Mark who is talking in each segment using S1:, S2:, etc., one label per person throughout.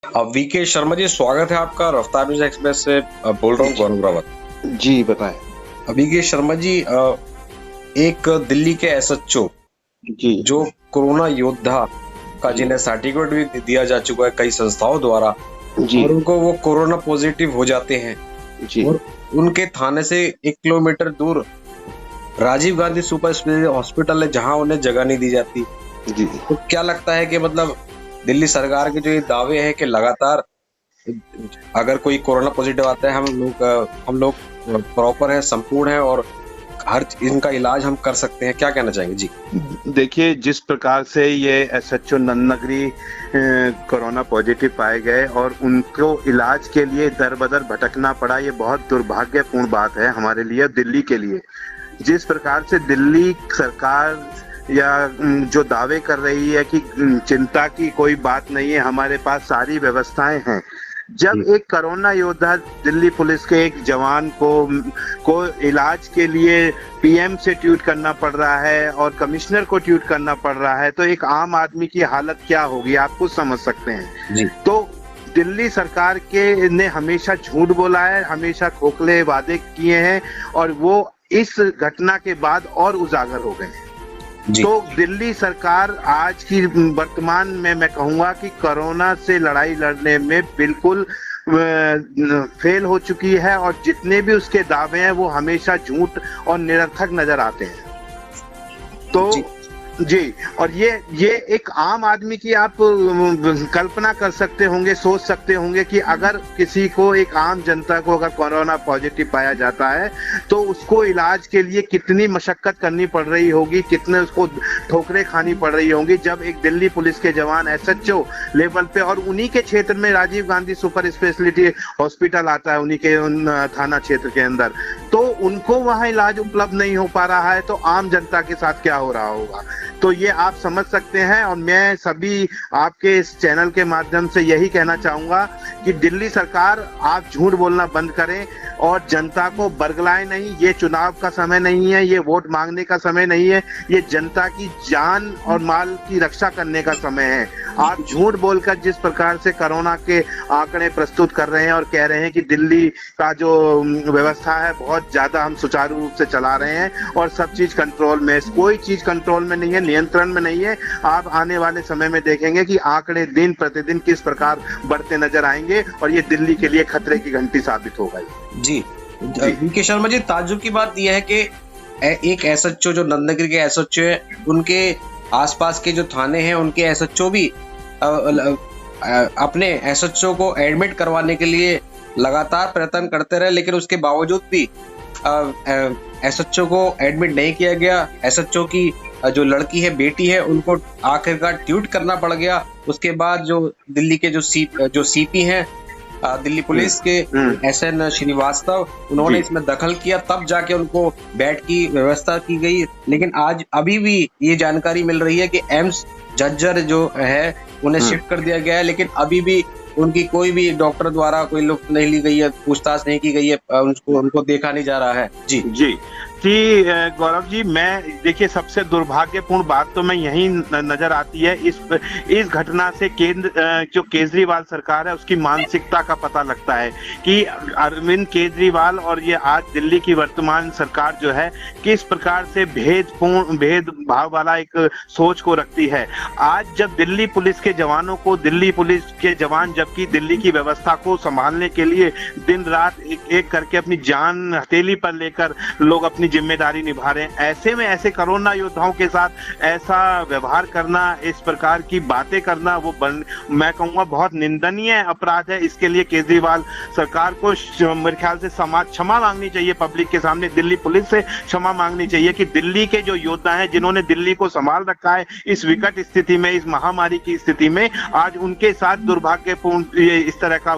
S1: VK Sharma ji, स्वागत है आपका रफ्तार न्यूज एक्सप्रेस से। बोल रहा हूँ गौरव रावत।
S2: जी बताएं।
S1: वीके शर्मा जी, एक दिल्ली के एसएचओ
S2: जी
S1: जो कोरोना योद्धा का जिन्हें सर्टिफिकेट भी दिया जा चुका है कई संस्थाओं द्वारा,
S2: जी
S1: और उनको वो कोरोना पॉजिटिव हो जाते हैं
S2: जी
S1: और उनके थाने से 1 किलोमीटर दूर Rajiv Gandhi super speciality hospital है जहां उन्हें जगह नहीं दी जाती।
S2: जी
S1: तो क्या लगता है कि मतलब दिल्ली सरकार के जो ये दावे हैं कि लगातार अगर कोई कोरोना पॉजिटिव आता है हम लोग प्रॉपर है, संपूर्ण है और हर इनका इलाज हम कर सकते हैं, क्या कहना चाहेंगे जी?
S2: देखिए, जिस प्रकार से ये एसएचओ नन्नगरी कोरोना पॉजिटिव पाए गए और उनको इलाज के लिए दर बदर भटकना पड़ा, ये बहुत दुर्भाग्यपूर्ण बात है हमारे लिए, दिल्ली के लिए। जिस प्रकार से दिल्ली सरकार या जो दावे कर रही है कि चिंता की कोई बात नहीं है, हमारे पास सारी व्यवस्थाएं हैं। जब एक कोरोना योद्धा दिल्ली पुलिस के एक जवान को इलाज के लिए पीएम से ट्वीट करना पड़ रहा है और कमिश्नर को ट्वीट करना पड़ रहा है, तो एक आम आदमी की हालत क्या होगी आप खुद समझ सकते हैं
S1: जी।
S2: तो दिल्ली सरकार के ने हमेशा झूठ बोला है, हमेशा खोखले वादे किए हैं और वो इस घटना के बाद और उजागर हो गए हैं। तो दिल्ली सरकार आज की वर्तमान में मैं कहूंगा कि कोरोना से लड़ाई लड़ने में बिल्कुल फेल हो चुकी है और जितने भी उसके दावे हैं वो हमेशा झूठ और निरर्थक नजर आते हैं। तो जी, और ये एक आम आदमी की आप कल्पना कर सकते होंगे, सोच सकते होंगे कि अगर किसी को, एक आम जनता को अगर कोरोना पॉजिटिव पाया जाता है तो उसको इलाज के लिए कितनी मशक्कत करनी पड़ रही होगी, कितने उसको ठोकरें खानी पड़ रही होंगी। जब एक दिल्ली पुलिस के जवान एसएचओ लेवल पे और उन्हीं के क्षेत्र में Rajiv Gandhi super speciality hospital आता है, उन्हीं के थाना क्षेत्र के अंदर, तो उनको वहां इलाज उपलब्ध नहीं हो पा रहा है, तो आम जनता के साथ क्या हो रहा होगा। तो ये आप समझ सकते हैं। और मैं सभी आपके इस चैनल के माध्यम से यही कहना चाहूंगा कि दिल्ली सरकार, आप झूठ बोलना बंद करें और जनता को बरगलाएं नहीं। ये चुनाव का समय नहीं है, ये वोट मांगने का समय नहीं है, ये जनता की जान और माल की रक्षा करने का समय है। आप झूठ बोलकर जिस प्रकार से कोरोना के आंकड़े प्रस्तुत कर रहे हैं और कह रहे हैं कि दिल्ली का जो व्यवस्था है बहुत ज्यादा हम सुचारू रूप से चला रहे हैं और सब चीज कंट्रोल में, कोई चीज कंट्रोल में नहीं है, नियंत्रण में नहीं है। आप आने वाले समय में देखेंगे कि आंकड़े दिन प्रतिदिन किस प्रकार बढ़ते नजर आएंगे और ये दिल्ली के लिए खतरे की घंटी साबित होगा।
S1: जी वीके शर्मा जी, ताज्जुब की बात यह है कि एक एसएचओ जो नंदनगिरी के एसएचओ है, उनके आसपास के जो थाने हैं उनके एसएचओ भी अपने एसएचओ को एडमिट करवाने के लिए लगातार प्रयत्न करते रहे, लेकिन उसके बावजूद भी एसएचओ को एडमिट नहीं किया गया। एसएचओ की जो लड़की है, बेटी है, उनको आखिरकार ट्वीट करना पड़ गया। उसके बाद जो दिल्ली के जो सीपी हैं दिल्ली पुलिस के एसएन श्रीवास्तव, उन्होंने इसमें दखल किया, तब जाके उनको बेड की व्यवस्था की गई। लेकिन आज अभी भी ये जानकारी मिल रही है कि एम्स झज्जर जो है उन्हें शिफ्ट कर दिया गया है, लेकिन अभी भी उनकी कोई भी डॉक्टर द्वारा कोई लुफ्त नहीं ली गई है, पूछताछ नहीं की गई है, उनको देखा नहीं जा रहा है। जी
S2: जी गौरव जी, मैं देखिए सबसे दुर्भाग्यपूर्ण बात तो मैं यही नजर आती है इस घटना से जो केजरीवाल सरकार है उसकी मानसिकता का पता लगता है कि अरविंद केजरीवाल और ये आज दिल्ली की वर्तमान सरकार जो है किस प्रकार से भेदभाव वाला एक सोच को रखती है। आज जब दिल्ली पुलिस के जवानों को, दिल्ली पुलिस के जवान जबकि दिल्ली की व्यवस्था को संभालने के लिए दिन रात एक करके अपनी जान हथेली पर लेकर लोग अपनी जिम्मेदारी निभा रहे हैं, ऐसे में ऐसे कोरोना योद्धाओं के साथ ऐसा व्यवहार करना, इस प्रकार की बातें करना, मैं कहूंगा बहुत निंदनीय अपराध है। इसके लिए केजरीवाल सरकार को मेरे ख्याल से क्षमा मांगनी चाहिए, पब्लिक के सामने दिल्ली पुलिस से क्षमा मांगनी चाहिए कि दिल्ली के जो योद्धा हैं जिन्होंने दिल्ली को संभाल रखा है इस विकट स्थिति में, इस महामारी की स्थिति में, आज उनके साथ दुर्भाग्यपूर्ण इस तरह का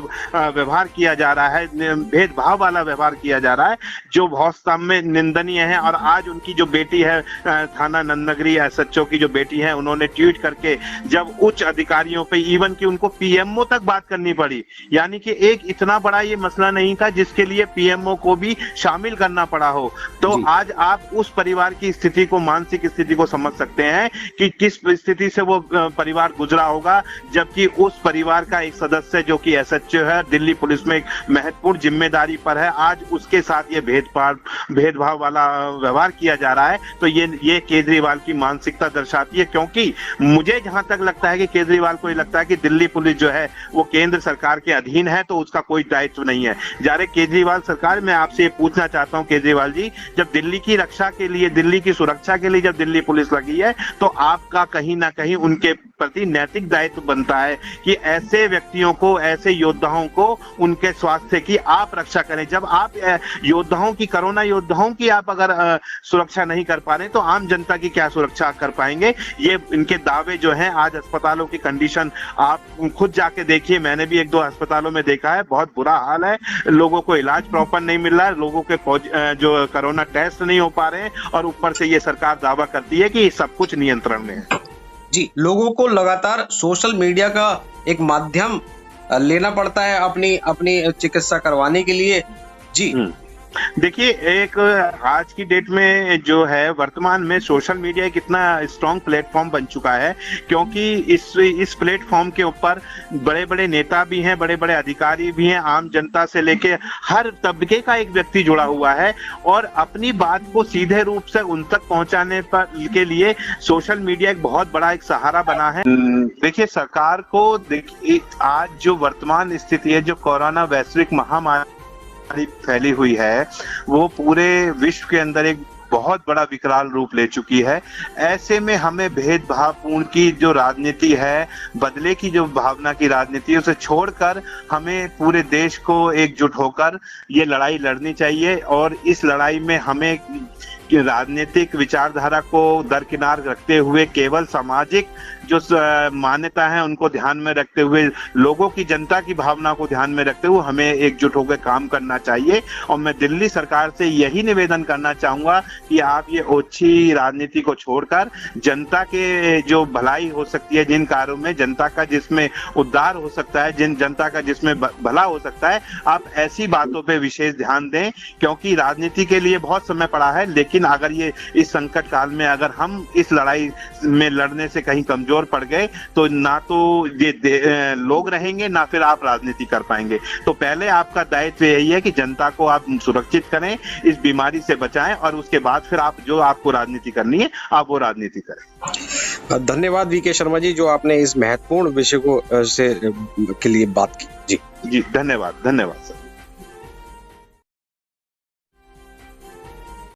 S2: व्यवहार किया जा रहा है, भेदभाव वाला व्यवहार किया जा रहा है, जो बहुत सामने निंदनीय है। और आज उनकी जो बेटी है थाना नंदनगरी एसएचओ की जो बेटी है, उन्होंने ट्वीट करके जब उच्च अधिकारियों पे इवन कि उनको पीएमओ तक बात करनी पड़ी, यानी कि एक इतना बड़ा ये मसला नहीं था जिसके लिए पीएमओ को भी शामिल करना पड़ा हो। तो आज आप उस परिवार की स्थिति को, मानसिक स्थिति को समझ सकते हैं कि किस स्थिति से वो परिवार गुजरा होगा, जबकि उस परिवार का एक सदस्य जो कि एसएचओ है, दिल्ली पुलिस में एक महत्वपूर्ण जिम्मेदारी पर है, आज उसके साथ ये भेदभाव वाला व्यवहार किया जा रहा है। तो ये केजरीवाल की मानसिकता दर्शाती है, क्योंकि मुझे जहां तक लगता है कि केजरीवाल को ये लगता है कि दिल्ली पुलिस जो है वो केंद्र सरकार के अधीन है, तो उसका कोई दायित्व नहीं है। जारे केजरीवाल सरकार, मैं आपसे ये पूछना चाहता हूं केजरीवाल जी, जब दिल्ली की रक्षा के लिए, दिल्ली की सुरक्षा के लिए जब दिल्ली पुलिस लगी है, तो आपका कहीं ना कहीं उनके प्रति नैतिक दायित्व बनता है कि ऐसे व्यक्तियों को, ऐसे योद्धाओं को, उनके स्वास्थ्य की आप रक्षा करें। जब आप योद्धाओं की, कोरोना योद्धाओं की आप अगर सुरक्षा नहीं कर पा रहे, तो आम जनता की क्या सुरक्षा कर पाएंगे? ये इनके दावे जो हैं, आज अस्पतालों की कंडीशन आप खुद जाके देखिए, मैंने भी 1-2 अस्पतालों में देखा है, बहुत बुरा हाल है, लोगों को इलाज प्रॉपर नहीं मिल रहा है, लोगों के जो कोरोना टेस्ट नहीं हो पा रहे हैं, और ऊपर से ये सरकार दावा करती है कि सब कुछ नियंत्रण में है।
S1: जी, लोगों को लगातार सोशल मीडिया का एक माध्यम लेना पड़ता है अपनी चिकित्सा करवाने के लिए। जी
S2: देखिए, एक आज की डेट में जो है, वर्तमान में सोशल मीडिया एक इतना स्ट्रॉन्ग प्लेटफॉर्म बन चुका है, क्योंकि इस प्लेटफॉर्म के ऊपर बड़े बड़े नेता भी हैं, बड़े बड़े अधिकारी भी हैं, आम जनता से लेके हर तबके का एक व्यक्ति जुड़ा हुआ है, और अपनी बात को सीधे रूप से उन तक पहुंचाने के लिए सोशल मीडिया एक बहुत बड़ा एक सहारा बना है। देखिए, सरकार को आज जो वर्तमान स्थिति है, जो कोरोना वैश्विक महामारी फैली हुई है, वो पूरे विश्व के अंदर एक बहुत बड़ा विकराल रूप ले चुकी है। ऐसे में हमें भेदभावपूर्ण की जो राजनीति है, बदले की जो भावना की राजनीति है, उसे छोड़कर हमें पूरे देश को एकजुट होकर ये लड़ाई लड़नी चाहिए। और इस लड़ाई में हमें राजनीतिक विचारधारा को दरकिनार रखते हुए, केवल सामाजिक जो मान्यता है उनको ध्यान में रखते हुए, लोगों की, जनता की भावना को ध्यान में रखते हुए हमें एकजुट होकर काम करना चाहिए। और मैं दिल्ली सरकार से यही निवेदन करना चाहूंगा कि आप ये ओछी राजनीति को छोड़कर जनता के जो भलाई हो सकती है, जिन कार्यों में जनता का जिसमें उद्धार हो सकता है, जिन जनता का जिसमें भला हो सकता है, आप ऐसी बातों पे विशेष ध्यान दें। क्योंकि राजनीति के लिए बहुत समय पड़ा है, लेकिन अगर ये इस संकट काल में अगर हम इस लड़ाई में लड़ने से कहीं कमजोर पड़ गए, तो ना तो ये लोग रहेंगे, ना फिर आप राजनीति कर पाएंगे। तो पहले आपका दायित्व यही है कि जनता को आप सुरक्षित करें, इस बीमारी से बचाएं, और उसके बाद फिर आप जो आपको राजनीति करनी है, आप वो राजनीति करें।
S1: धन्यवाद वीके शर्मा जी, जो आपने इस महत्वपूर्ण विषय को के लिए बात की। जी
S2: धन्यवाद सर।